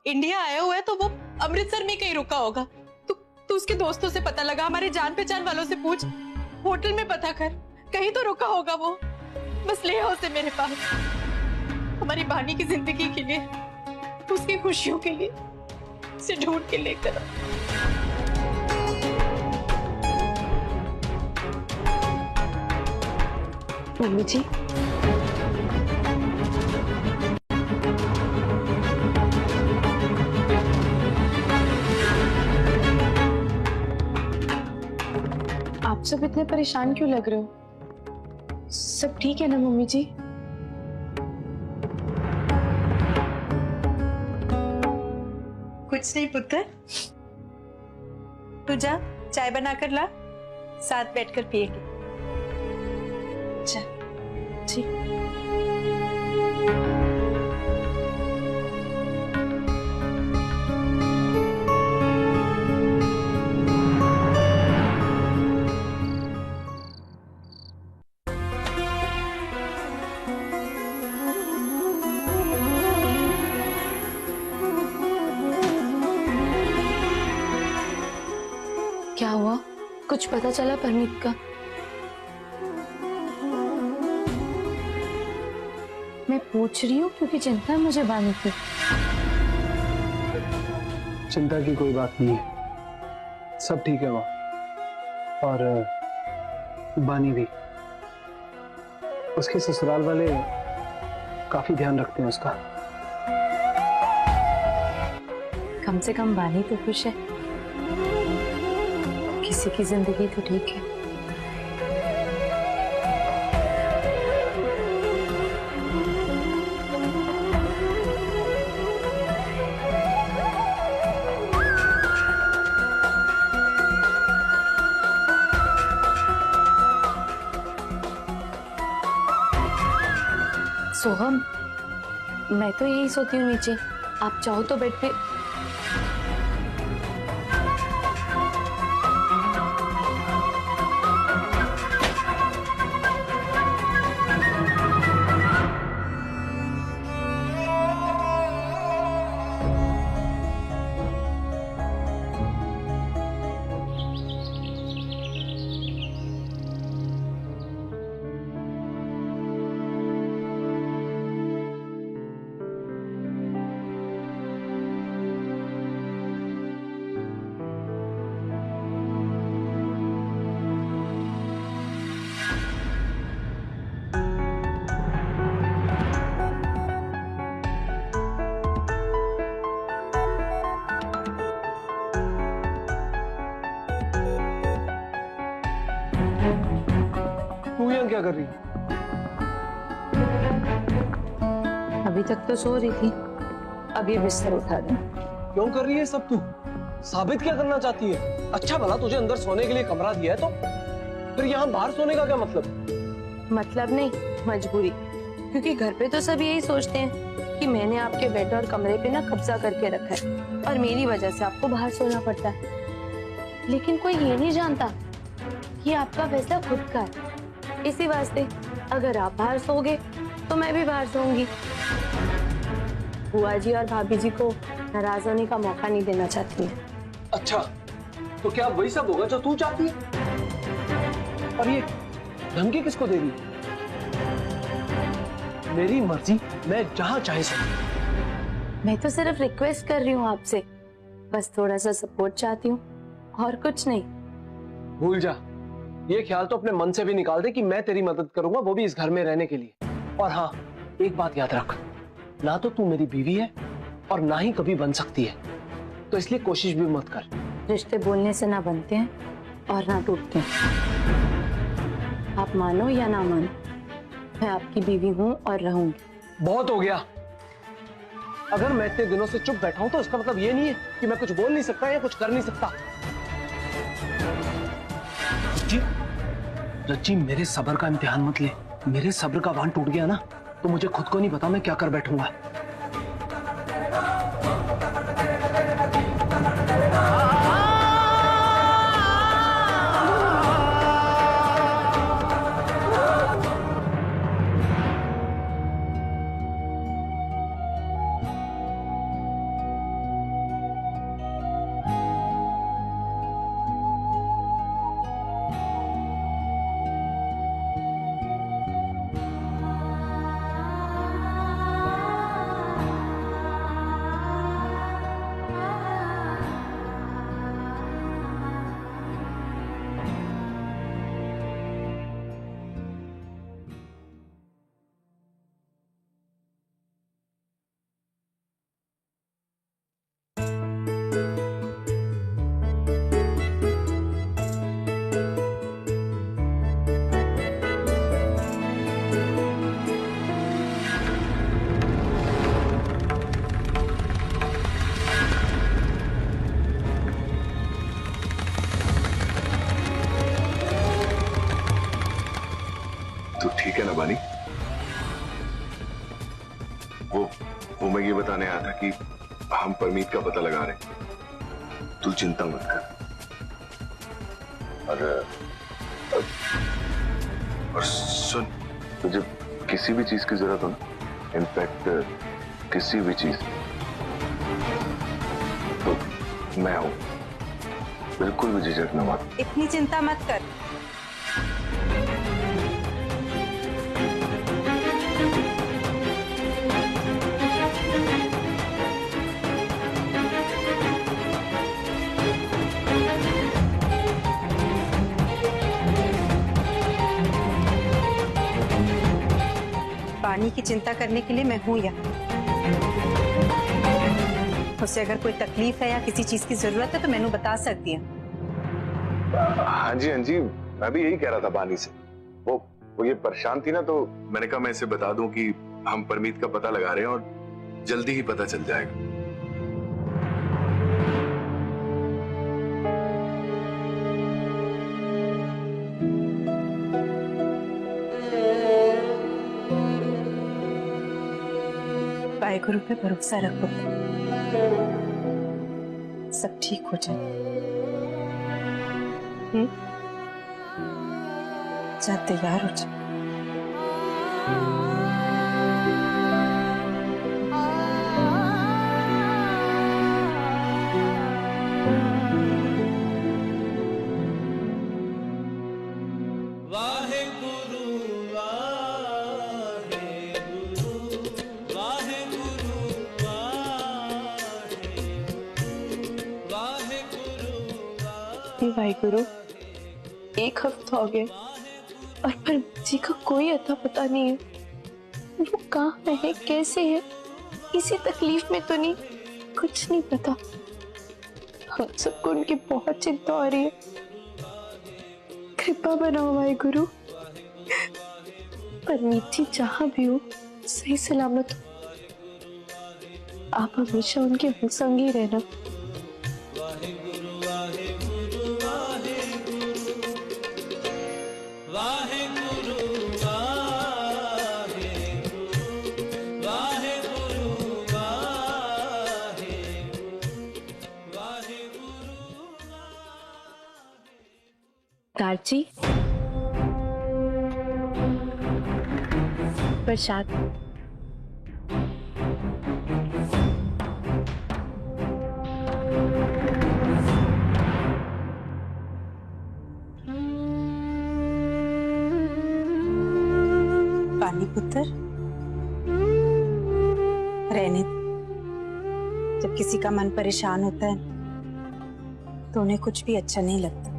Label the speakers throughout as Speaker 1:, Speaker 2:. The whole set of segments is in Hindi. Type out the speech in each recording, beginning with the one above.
Speaker 1: इंडिया आया हुआ है तो वो अमृतसर में कहीं रुका होगा। तू उसके दोस्तों से पता लगा, हमारे जान पहचान वालों से पूछ, होटल में पता कर, कहीं तो रुका होगा वो। बस ले आओ उसे मेरे पास, हमारी बानी की जिंदगी के लिए, उसकी खुशियों के लिए उसे ढूंढ के लेकर आओ।
Speaker 2: मम्मी जी, आप सब इतने परेशान क्यों लग रहे हो? सब ठीक है ना मम्मी जी?
Speaker 1: कुछ नहीं पुत्र, तू जा चाय बनाकर ला, साथ बैठकर पिएंगे।
Speaker 2: जी। क्या हुआ? कुछ पता चला परनीत का? मैं पूछ रही हूँ क्योंकि चिंता है मुझे बानी की।
Speaker 3: चिंता की कोई बात नहीं है, सब ठीक है वहाँ। और बानी भी, उसके ससुराल वाले काफी ध्यान रखते हैं उसका।
Speaker 2: कम से कम बानी तो खुश है, किसी की जिंदगी तो ठीक है। सोहम, मैं तो यही सोती हूँ नीचे, आप चाहो तो बेड पे।
Speaker 3: तू यहाँ क्या कर रही?
Speaker 2: अभी तक तो सो रही थी, अब ये बिस्तर उठा दे।
Speaker 3: क्यों कर रही है सब तू? साबित क्या करना चाहती है? अच्छा भला तुझे अंदर सोने के लिए कमरा दिया है तो फिर यहाँ बाहर सोने का क्या मतलब?
Speaker 2: मतलब नहीं, मजबूरी। क्योंकि घर पे तो सब यही सोचते हैं कि मैंने आपके बेड और कमरे पे ना कब्जा करके रखा है और मेरी वजह से आपको बाहर सोना पड़ता है। लेकिन कोई ये नहीं जानता कि आपका फैसला खुद का है। इसी वास्ते अगर आप बाहर सोओगे तो मैं भी बाहर सोऊंगी। बुआ जी और भाभी जी को नाराज होने का मौका नहीं देना चाहती है।
Speaker 3: अच्छा, तो क्या वही सब होगा जो तू चाहती है? और ये धमकी किसको दे रही है? मेरी मर्जी, मैं जहां चाहे सकूं।
Speaker 2: मैं तो सिर्फ रिक्वेस्ट कर रही हूँ आपसे, बस थोड़ा सा सपोर्ट चाहती हूँ और कुछ नहीं।
Speaker 3: भूल जा, ये ख्याल तो अपने मन से भी निकाल दे कि मैं तेरी मदद करूंगा, वो भी इस घर में रहने के लिए। और हाँ, एक बात याद रख, ना तो तू मेरी बीवी है और ना ही कभी बन सकती है, तो इसलिए कोशिश भी मत कर।
Speaker 2: रिश्ते बोलने से ना बनते हैं और ना टूटते हैं। आप मानो या ना मानो, मैं आपकी बीवी हूँ और रहूंगी।
Speaker 3: बहुत हो गया। अगर मैं इतने दिनों से चुप बैठा हूं तो इसका मतलब ये नहीं है कि मैं कुछ बोल नहीं सकता या कुछ कर नहीं सकता। रज्जी, मेरे सब्र का इम्तिहान मत ले। मेरे सब्र का बांध टूट गया ना तो मुझे खुद को नहीं पता मैं क्या कर बैठूंगा।
Speaker 4: कि हम परमीत का पता लगा रहे हैं। तू चिंता मत कर। और सुन, तुझे किसी भी चीज की जरूरत हो ना, इनफैक्ट किसी भी चीज, तो मैं हूं, बिल्कुल भी झिझकना मत।
Speaker 5: इतनी चिंता मत कर। पानी की चिंता करने के लिए मैं हूं यहाँ। उसे अगर कोई तकलीफ है या किसी चीज की जरूरत है तो मैंने बता सकती है।
Speaker 4: हाँ जी, मैं भी यही कह रहा था बानी से। वो ये परेशान थी ना, तो मैंने कहा मैं इसे बता दूं कि हम परमीत का पता लगा रहे हैं और जल्दी ही पता चल जाएगा।
Speaker 5: वाहेगुरु पे भरोसा रखो, सब ठीक हो जाए। जा तैयार हो जाए।
Speaker 2: वाहेगुरु, एक हफ्ता हो गया और परमीत जी का कोई अता पता नहीं है। वो कहाँ है, कैसे है, किसी तकलीफ में तो नहीं, कुछ नहीं पता। हम सबको उनकी बहुत चिंता हो रही है। कृपा बनाओ वाहेगुरु, परमीत जी जहाँ भी हो सही सलामत हो। आप हमेशा उनके हम संग ही रहना। जी प्रसाद।
Speaker 5: पानी पुत्र, रहने दो। जब किसी का मन परेशान होता है तो उन्हें कुछ भी अच्छा नहीं लगता।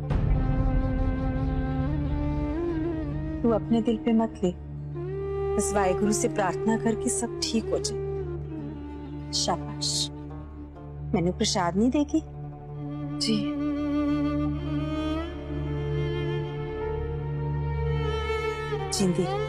Speaker 5: तू अपने दिल पे मत ले, बस वाहेगुरु से प्रार्थना करके सब ठीक हो जाए। शाबाश। मैंने प्रसाद नहीं देगी?
Speaker 2: जी
Speaker 5: जिंदी रहे।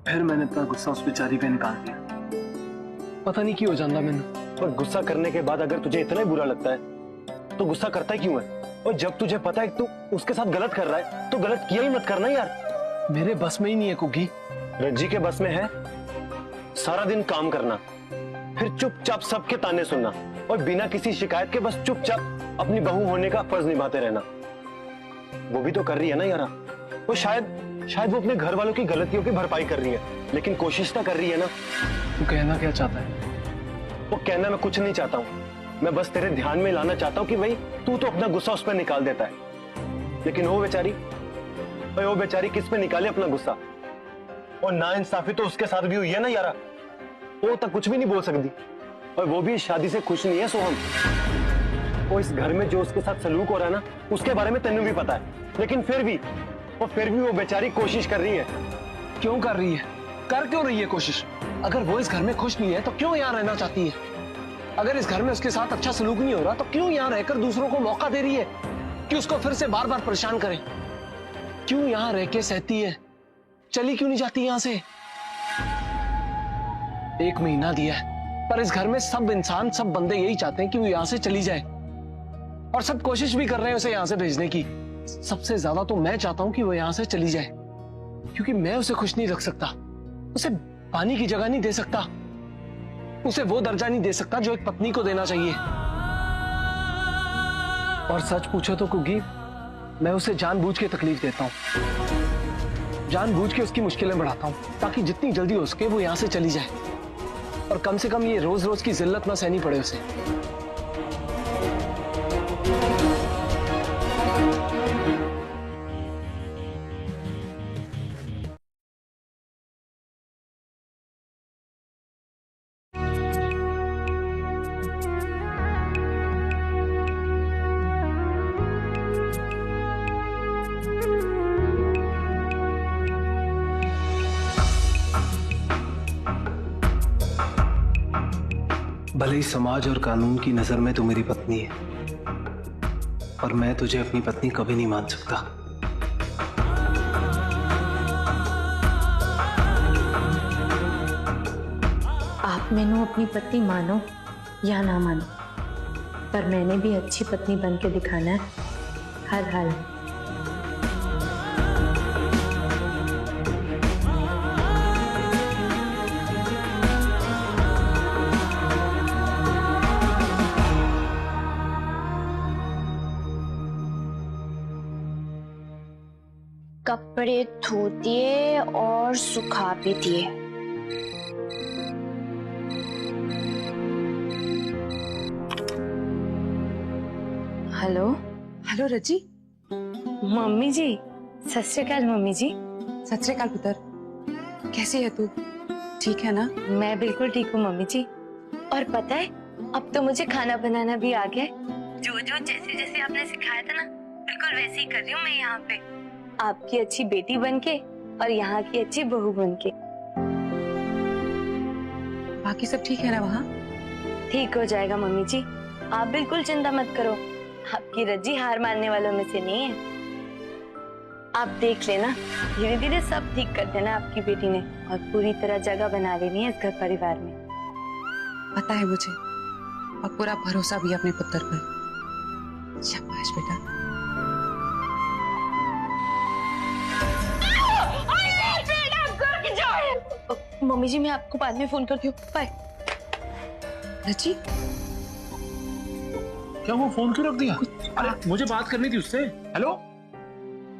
Speaker 3: फिर मैंने इतना गुस्सा उस बेचारी पे निकाल दिया। पता नहीं क्यों जानता मैंने।
Speaker 6: पर गुस्सा करने के बाद अगर तुझे इतना ही बुरा लगता है तो गुस्सा करता ही क्यों है? और जब तुझे पता है कि तू उसके साथ गलत कर रहा है तो गलत किया ही मत करना यार।
Speaker 3: मेरे बस में ही नहीं है कुकी।
Speaker 6: रज्जी के बस में है सारा दिन काम करना, फिर चुपचाप सबके ताने सुनना और बिना किसी शिकायत के बस चुपचाप अपनी बहू होने का फर्ज निभाते रहना। वो भी तो कर रही है ना यारा। वो शायद वो अपने घर वालों की गलतियों की भरपाई कर रही है, लेकिन कोशिश तो कर रही है ना।
Speaker 3: तू कहना क्या चाहता है?
Speaker 6: वो कहना मैं कुछ नहीं चाहता हूँ, मैं बस तेरे ध्यान में लाना चाहता हूँ कि भाई तू तो अपना गुस्सा उस पर निकाल देता है, लेकिन वो बेचारी किस पे निकाले अपना गुस्सा? और नाइंसाफी तो उसके साथ भी हुई है ना यारा। वो तक कुछ भी नहीं बोल सकती और वो भी इस शादी से खुश नहीं है सोहम। वो इस घर में जो उसके साथ सलूक हो रहा है ना उसके बारे में तेनू भी पता है, लेकिन फिर भी वो बेचारी कोशिश कर रही है।
Speaker 3: क्यों कर रही है? कर क्यों रही है कोशिश? अगर वो इस घर में खुश नहीं है तो क्यों यहाँ रहना चाहती है? अगर इस घर में उसके साथ अच्छा सलूक नहीं हो रहा तो क्यों यहाँ रहकर दूसरों को मौका दे रही है कि उसको फिर से बार बार परेशान करें? क्यों यहाँ रह के सहती है? चली क्यों नहीं जाती यहां से? 1 महीना दिया है, पर इस घर में सब इंसान, सब बंदे यही चाहते हैं कि वो यहां से चली जाए, और सब कोशिश भी कर रहे हैं उसे यहां से भेजने की। सबसे ज्यादा तो मैं चाहता हूं कि वो यहां से चली जाए, क्योंकि मैं उसे खुश नहीं रख सकता, उसे पानी की जगह नहीं दे सकता, उसे वो दर्जा नहीं दे सकता जो एक पत्नी को देना चाहिए। और सच पूछो तो कुगी, मैं उसे जानबूझ के तकलीफ देता हूं, जानबूझ के उसकी मुश्किलें बढ़ाता हूं, ताकि जितनी जल्दी हो सके वो यहां से चली जाए, और कम से कम ये रोज रोज की जिल्लत ना सहनी पड़े उसे। भले ही समाज और कानून की नजर में तू मेरी पत्नी है, पर मैं तुझे अपनी पत्नी कभी नहीं मान सकता।
Speaker 2: आप मैनू अपनी पत्नी मानो या ना मानो, पर मैंने भी अच्छी पत्नी बन के दिखाना है हर हाल में। कपड़े धो दिए और सुखा भी दिए। हेलो
Speaker 5: हेलो रजी।
Speaker 2: मम्मी जी, सत श्री अकाल मम्मी जी।
Speaker 5: सत श्री अकाल पुत्र, कैसी है तू? ठीक है ना?
Speaker 2: मैं बिल्कुल ठीक हूँ मम्मी जी। और पता है, अब तो मुझे खाना बनाना भी आ गया है। जो जैसे जैसे आपने सिखाया था ना, बिल्कुल वैसे ही कर रही हूँ मैं यहाँ पे, आपकी अच्छी बेटी बनके और यहाँ की अच्छी बहू बनके।
Speaker 5: बाकी सब ठीक है ना वहाँ?
Speaker 2: ठीक हो जाएगा मम्मी जी, आप बिल्कुल चिंता मत करो। आपकी रज्जी हार मानने वालों में से नहीं है। आप देख लेना, धीरे धीरे सब ठीक कर देना आपकी बेटी ने, और पूरी तरह जगह बना लेनी है इस घर परिवार में।
Speaker 5: पता है मुझे, और पूरा भरोसा भी अपने पुत्र पर। शाबाश बेटा।
Speaker 2: मम्मी जी, मैं आपको बाद में फोन करती हूँ, बाय।
Speaker 5: रची,
Speaker 7: क्या वो फोन क्यों रख दिया? अरे मुझे बात करनी थी उससे। हेलो,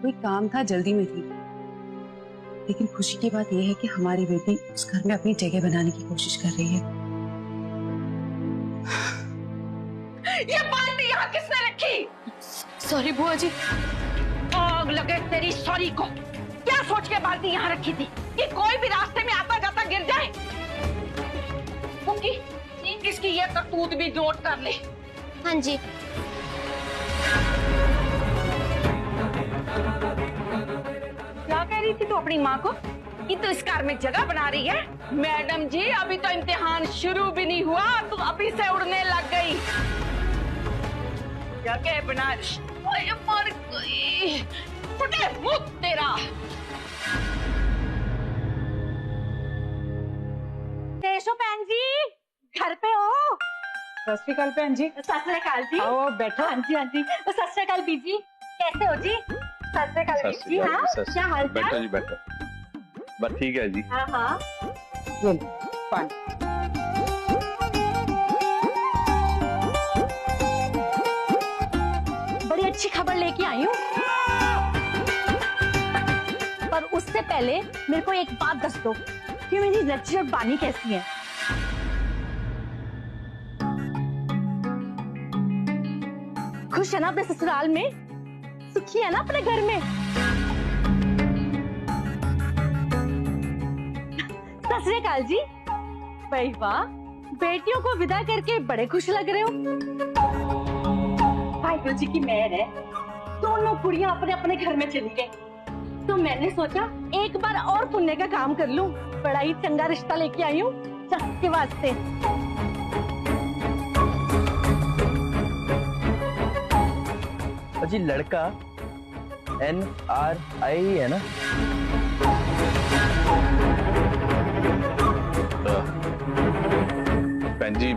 Speaker 5: कोई काम था, जल्दी में थी, लेकिन खुशी की बात यह है कि हमारी बेटी उस घर में अपनी जगह बनाने की कोशिश कर रही है।
Speaker 1: ये बाल्टी यहाँ किसने रखी?
Speaker 2: सॉरी बुआ जी।
Speaker 1: आग लगे तेरी सॉरी को। क्या सोच के बाल्टी यहाँ रखी थी कि कोई भी रास्ते में आता जाता गिर जाए? कुकी, इसकी ये करतूत भी नोट कर ले।
Speaker 2: हाँ जी।
Speaker 1: क्या कह रही थी तू अपनी माँ को कि तू इस कार में जगह बना रही है? मैडम जी, अभी तो इम्तिहान शुरू भी नहीं हुआ, तू अभी से उड़ने लग गई। जगह बना रही, मर गई। फटे मुंह तेरा। देशो बहन जी, घर पे हो?
Speaker 5: सत श्री अकाल बहन जी।
Speaker 1: सत श्री अकाल जी।
Speaker 5: आओ बैठो।
Speaker 1: हाँ जी हाँ जी। सत श्री अकाल बीजी, कैसे हो जी? सत श्री अकाल बीजी। हाँ, क्या हाल चाल?
Speaker 7: बैठो जी बैठो। बस ठीक है जी।
Speaker 1: हाँ हाँ।
Speaker 5: ये लो, पानी।
Speaker 1: बड़ी अच्छी खबर लेके आई हूँ, पर उससे पहले मेरे को एक बात दस दो कि मेरी रज्जी और बानी कैसी है? खुश है ना अपने ससुराल में? सुखी है ना अपने घर में? सत श्री अकाल जी। भाई वाह, बेटियों को विदा करके बड़े खुश लग रहे हो। भाई जी की मेहर है, दोनों कुड़ियां अपने अपने घर में चली गई, तो मैंने सोचा एक बार और पुण्य का काम कर लूं। बड़ा ही चंगा रिश्ता लेके आई हूँ के वास्ते।
Speaker 8: जी लड़का NRI है ना?
Speaker 7: बहन जी,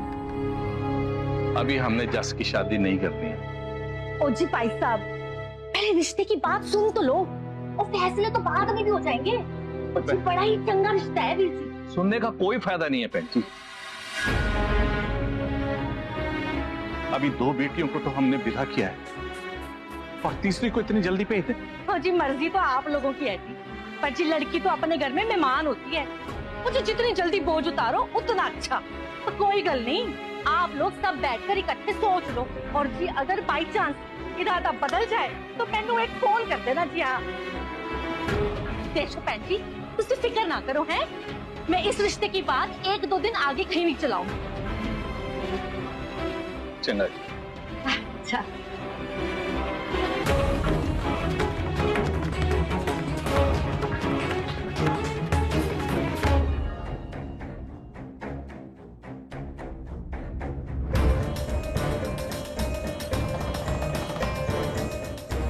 Speaker 7: अभी हमने जस की शादी नहीं करनी है।
Speaker 8: ओ जी भाई साहब, पहले रिश्ते की बात सुन तो लो, और फैसले तो बाद में भी हो जाएंगे। ओ जी, बड़ा ही चंगा रिश्ता है वीर जी।
Speaker 7: सुनने का कोई फायदा नहीं है बहन जी। अभी 2 बेटियों को तो हमने विदा किया है और तीसरी को इतनी जल्दी भेज दे।
Speaker 8: ओ जी, मर्जी तो आप लोगों की है जी, पर जी लड़की तो अपने घर में मेहमान होती है। मुझे जितनी जल्दी बोझ उतारो उतना अच्छा। तो कोई गल नहीं, आप लोग सब बैठकर इकट्ठे सोच लो, और जी अगर बाई चांस इरादा बदल जाए तो मैनू एक फोन कर देना जी। हाँ देखो भैन जी, तुम फिक्र ना करो, हैं मैं इस रिश्ते की बात 1-2 दिन आगे कहीं नहीं चलाऊंगी।
Speaker 7: चंगा जी।
Speaker 8: अच्छा,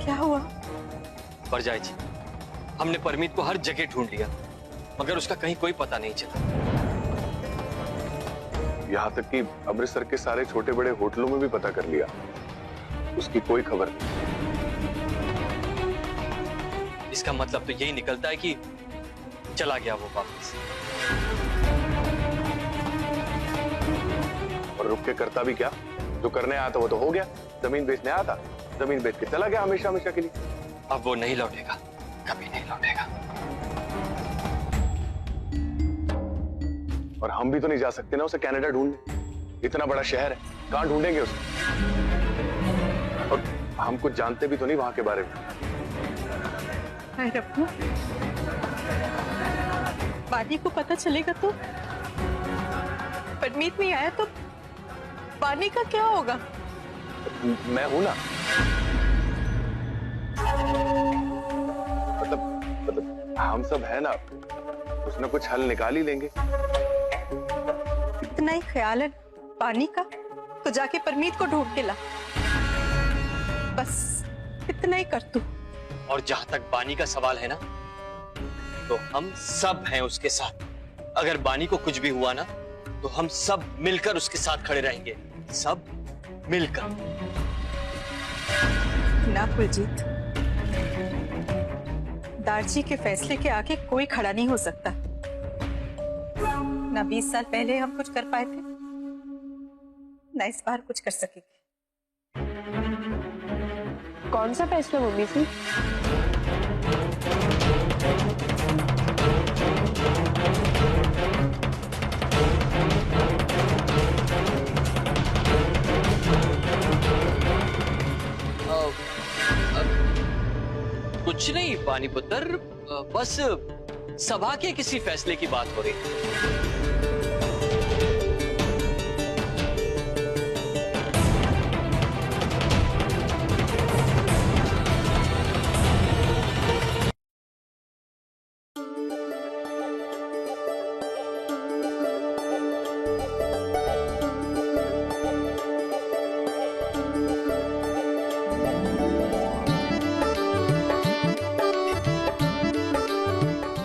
Speaker 1: क्या हुआ?
Speaker 9: परजाई जी, हमने परमीत को हर जगह ढूंढ लिया, मगर उसका कहीं कोई पता नहीं चला।
Speaker 4: यहाँ तक कि अमृतसर के सारे छोटे बड़े होटलों में भी पता कर लिया, उसकी कोई खबर नहीं।
Speaker 9: इसका मतलब तो यही निकलता है कि चला गया वो वापस।
Speaker 4: और रुक के करता भी क्या? जो करने आया था वो तो हो गया। जमीन बेचने आया था, जमीन बेच के चला गया हमेशा हमेशा के लिए।
Speaker 9: अब वो नहीं लौटेगा, कभी नहीं लौटेगा।
Speaker 4: और हम भी तो नहीं जा सकते ना उसे कनाडा ढूंढने। इतना बड़ा शहर है, कहां ढूंढेंगे उसे? और हम कुछ जानते भी तो नहीं वहां के बारे में।
Speaker 1: हाय रब्बू, बानी को पता चलेगा तो? परमीत नहीं आया तो बानी का क्या होगा?
Speaker 4: मैं हूं ना, मतलब हम सब है ना, कुछ ना कुछ हल निकाल ही लेंगे।
Speaker 1: इतना ही ख्याल है बानी का तो जाके परमीत को ढूंढ के ला, बस इतना ही कर तू।
Speaker 9: और जहां तक बानी का सवाल है ना, तो हम सब हैं उसके साथ। अगर बानी को कुछ भी हुआ ना, तो हम सब मिलकर उसके साथ खड़े रहेंगे, सब मिलकर।
Speaker 5: ना कुलजीत, दारजी के फैसले के आगे कोई खड़ा नहीं हो सकता। ना 20 साल पहले हम कुछ कर पाए थे, ना इस बार कुछ कर सकेंगे।
Speaker 2: कौन सा फैसला मम्मी जी?
Speaker 9: कुछ नहीं पानी पुत्र, बस सभा के किसी फैसले की बात हो रही है।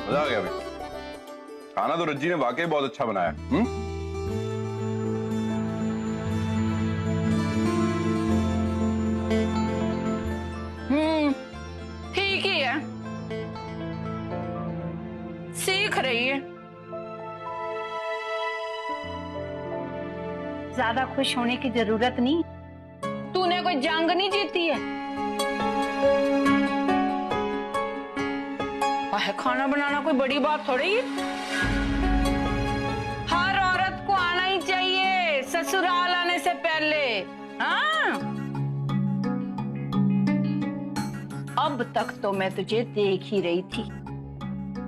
Speaker 10: मजा आ गया भाई, खाना तो रज्जी ने वाकई बहुत अच्छा बनाया।
Speaker 8: ठीक ही है, सीख रही है। ज्यादा खुश होने की जरूरत नहीं, तूने कोई जंग नहीं जीती है। खाना बनाना कोई बड़ी बात थोड़ी है। हर औरत को आना ही चाहिए ससुराल आने से पहले। हाँ, अब तक तो मैं तुझे देख ही रही थी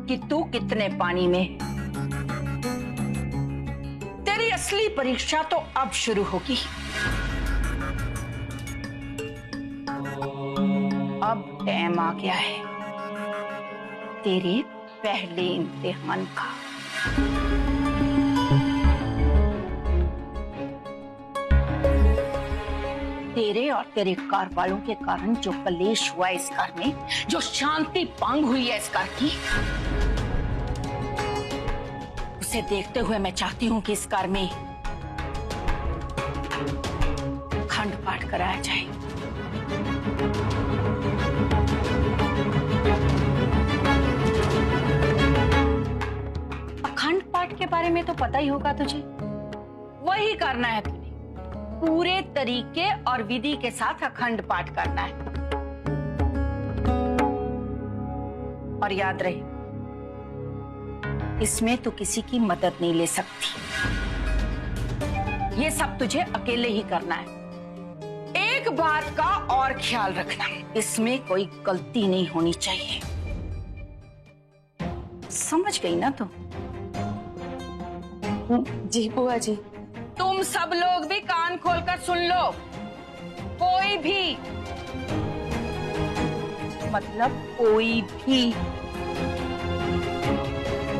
Speaker 8: कि तू कितने पानी में है। तेरी असली परीक्षा तो अब शुरू होगी। अब टाइम आ गया है तेरे पहले इम्तिहान का। तेरे और तेरे घर वालों के कारण जो कलेश हुआ इस घर में, जो शांति भंग हुई है इस घर की, उसे देखते हुए मैं चाहती हूं कि इस घर में कराया जाए। अखंड पाठ के बारे में तो पता ही होगा तुझे, वही करना है तुझे। पूरे तरीके और विधि के साथ अखंड पाठ करना है। और याद रहे, इसमें तू किसी की मदद नहीं ले सकती। ये सब तुझे अकेले ही करना है। एक बात का और ख्याल रखना, इसमें कोई गलती नहीं होनी चाहिए। समझ गई ना तू?
Speaker 5: जी बुआ जी।
Speaker 8: तुम सब लोग भी कान खोलकर सुन लो। कोई भी, मतलब कोई भी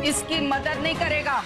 Speaker 8: इसकी मदद नहीं करेगा।